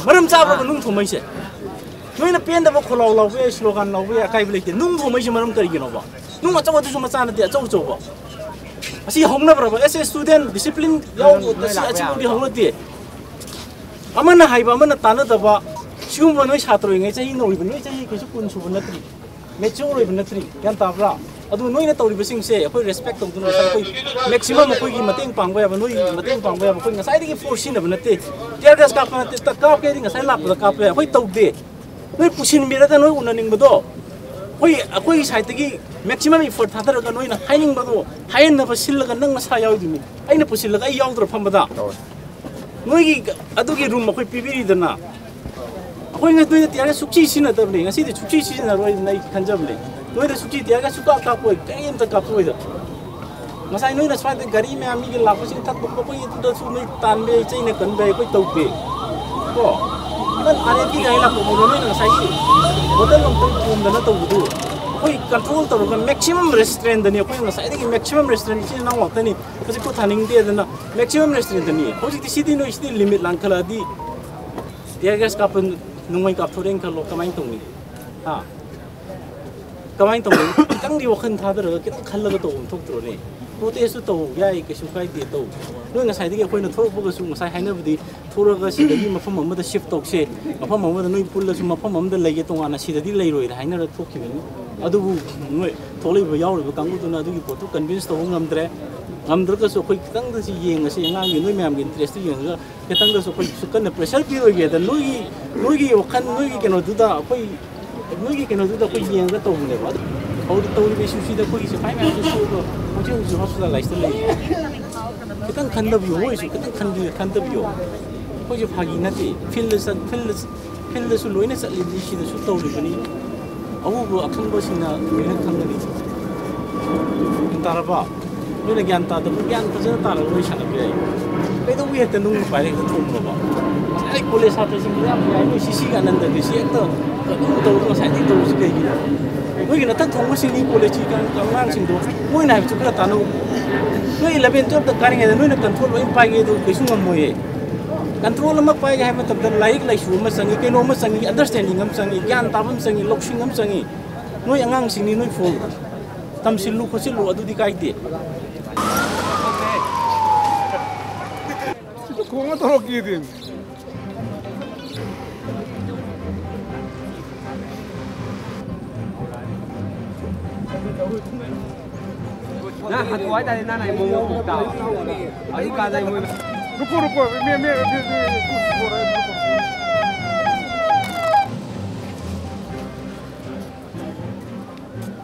Maram chaba nung thomai se noina pen da ba kholaw law we slogan law we kai blek nung thomai se maram kari gino ba nung achaw du suma chana dia chaw chaw ba asi homna bra ba as a student discipline yaw si achi di hongna ti amana haiba amana tana da ba sium ba noi chhatro ngai chai noi ba noi chai ko su kun su ba natri mature oi ba natri yan ta bra adu noi na tawri ba sing se akoi respect tong dun sa koi maximum akoi gi mateng pangba ya ba noi mateng pangba ya ba koi ngasai ri force na ba nate tear gas ka pa ta ka ke ri ngasai lap da ka pa akoi taw de noi pusin mi ra da noi unaning ba do koi akoi side gi maximum effort tha da ga noi na haining ba do hain na ba sil ga nang sa yaw di mi ai na pusil ga ai yaw dro pham ba da noi gi adu gi room akoi pibiri da na akoi ngai noi tear gas sukchi sin na da le ngasi de sukchi sin na roi nai khanjam le noi da sukchi tear gas suka ka poi kaim ta ka poi da masai noi na swai de gari me ami gi la ko sing thak ko poi tu da su noi tan be chai na kan be koi tau be ko nan are ki gai la ko mo noi na sai ki hotel long tum da na tau du koi control to ga maximum restraint da ni koi na sai de maximum restraint chi na wa ta ni ko ko thaning de da na maximum restraint da ni ho ji ti sidi noi sidi limit lang khala di tear gas ka pen nungmai ka thoreng ka lo kamai tong ni ha kamai tong ni kitang di wakhan tha da kitang khalla ga to thok tro ni protest to yai ke su kai de to noi ngasai de koi na thor bu ga su ngasai haina budi thora ga si da gi mafam am da shift tok se mafam am da noi pul la su mafam am da lai ge tong ana si da di lai roi da haina ra thok ki ni adu bu noi tholai ba yaw ri ba kang tu na adu gi po tu convince to ngam dre ngam dre ka su koi kitang da si yeng ase ngang gi noi myam gi interest yeng ga kitang da su koi su kan pressure pi roi ge da noi gi wakhan noi gi keno du da koi noi gi keno du da koi yeng ga to ne ba au di to ri su si da koi si pai ma su go hotel su hospital lai sta lai kitang khan da bi hoi su kitang khan da bi koi ji phagi na ti feel da su loi na sa li si da su to ri ni au bu akhang ba sina ni khang da ni taraba noi na gyan ta da gyan ta ja ta la loi sa na bi ai kai da wi ta nung pai re ka thum ba ai college sa ta sing ya ai si si ga nan da si ta to sa ni to si ke gi noi gi na ta thong sing ni college kan ngang sing do moi na chu ka ta no noi 11 12 da karing ai noi na control oi pai ge do ke su ngam moi control ma pai ga ha ma tab da laik lai su ma sangi ke no ma sangi understanding am sangi gyan ta bam sangi lok sing am sangi noi angang sing ni noi fo tam sil lu ko sil lu adu di kai de ko ma to ki din na hatuai ta na nai mo ku ta ai ka dai mo ruko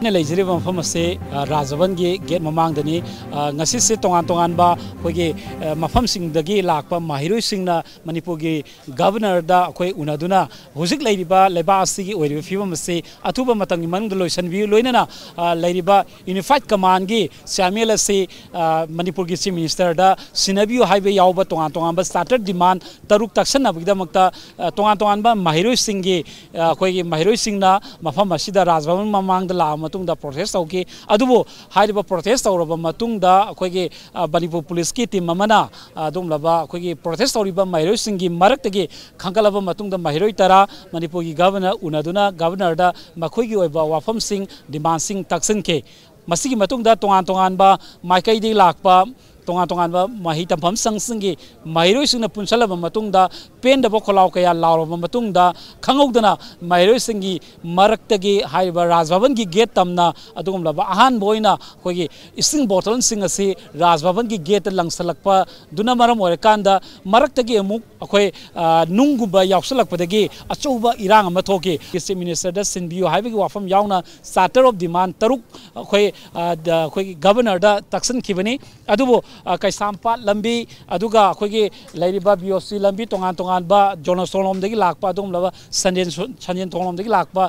me लेजरी मफम से राजभवन की gate ममांगदनी ngasi se tongan tongan ba khogi mafam sing dagi lakpa mahiroi singna manipur gi governor da khoi unaduna hojik leiriba leba asi gi oiriba fibam se athuba matang mang do loisan vi loinana leiriba unified command gi samuel se manipur gi chief minister da sinabiu highway yawba tongan tongan ba started demand taruk taksan na bigda makta tongan tongan ba mahiroi sing gi khoi gi mahiroi singna mafam asida rajbhavan mamang da la matung da protest auki adubo haiba protest auraba matung da khoigi Manipur police ki team amana adum laba khoigi protest auriba mahiroi singi marak tagi khangkalaba matung da mahiroi tara Manipur gi governor unaduna governor da makhoigi oiba wafam sing demand sing taksin ke masigi matung da tongan tongan ba maikai di lakpa tongan tongan ba mahi tampham sangsingi mahiroi singna punsalaba matung da pen da bokholaw kaya lawraba matung da khangogdana mahiroi singi marak tagi haiba rajbhavan gi gate tamna adum laba ahan boina khogi ising bottle sing asi rajbhavan gi gate langsalakpa duna maram ore kanda marak tagi amuk akhoi nungguba yawsalakpadagi achouba irang ama thoki chief minister da sinbiu haiba gi wafam yauna starter of demand taruk akhoi governor da taksan khibani adubo Kaisampat lambi aduga khogi leiriba BOC lambi tongan tongan ba Jonasolom dagi lakpa adum laba sanjen tolom dagi lakpa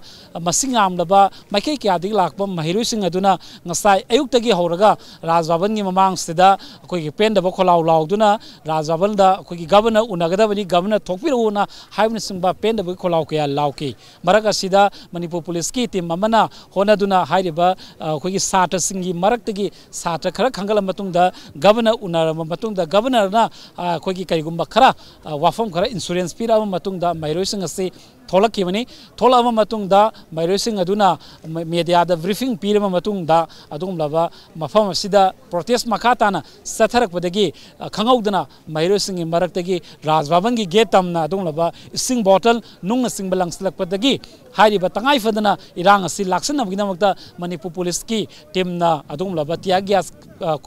masingam laba makai kya dagi lakpa mahiroi sing aduna ngasai ayuk tagi horaga rajbhavan gi mamang sida khogi pen da bokholaw lawduna rajbhavan da khogi governor unagada bani governor thokpiruna haibna singba pen da bokholaw kya lawki maraga sida Manipur police ki team mamana honaduna hairiba khogi sata singi marak tagi sata khara khangal matung da governor unarama matung da governor na khogi karigumba khara wafam khara insurance pira matung da mahiroi sing ase tholakibani tholama matung da mahiroi sing aduna media da briefing pirama matung da adum laba mafam asida protest makatana satharak padagi khangawdana mahiroi sing marak tagi rajbhavan gi gate tamna adum laba sing bottle nung sing balangslak padagi hairiba tangai fadana irang asi laksana biginamakta Manipur police ki team na adum laba tiagyas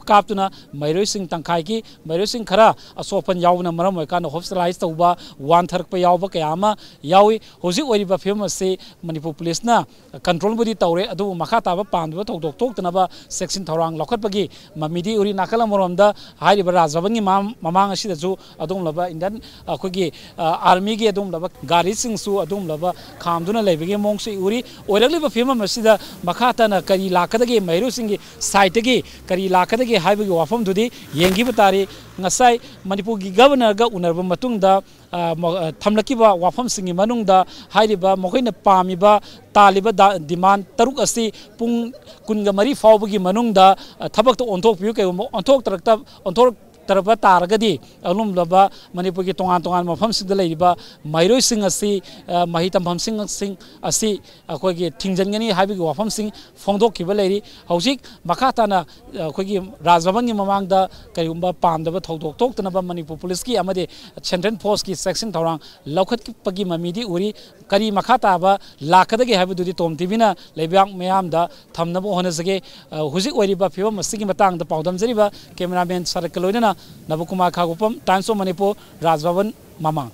kaptuna mahiroi sing tangkai ki mahiroi sing khara asopan yawna maram oikana hospitalize tauba wan tharak pa yawba kayama yawi hoji oiriba famous se Manipur police na control budi taure adu makha taba pandba thokdok toktanaba section thorang lokhatpagi mamidi uri nakala moromda hairiba rajbhavan gi mamang asida ju adum laba indian khogi army gi adum laba gari sing su adum laba khamduna leibege mongse uri oiraliba famous asida makha tana kari lakadagi mahiroi sing gi site gi kari lakadagi haibagi wafam dudi yengi batari ngasai Manipur gi governor ga unarba matungda thamlakiba wafam singi manungda hairiba mokoina pamiba taliba demand taruk asi pung kunga mari fawbagi manungda thabak to onthok piu ke onthok tarakta onthok tarapa taragadi alum laba Manipur gi tongan tongan mafam sing da leiba mahiroi sing asi mahi tampham sing asi akhoi gi thingjangani haibigi wafam sing phongdok kiba leiri hojik makhatana akhoi gi rajbhavan gi mamang da karigumba pamdaba thodok toktanaba Manipur police ki amade central force ki section thorang lokhat pagi mamidi uri kari makhata ba lakadagi haibududi tomtibina lebyang mayam da thamnaba honasage hojik oiriba phibam masigi matang da paudam jariba cameraman sarakaloina Nabukumar Khagupam, Times of Manipur, Rajbhavan, Mamang.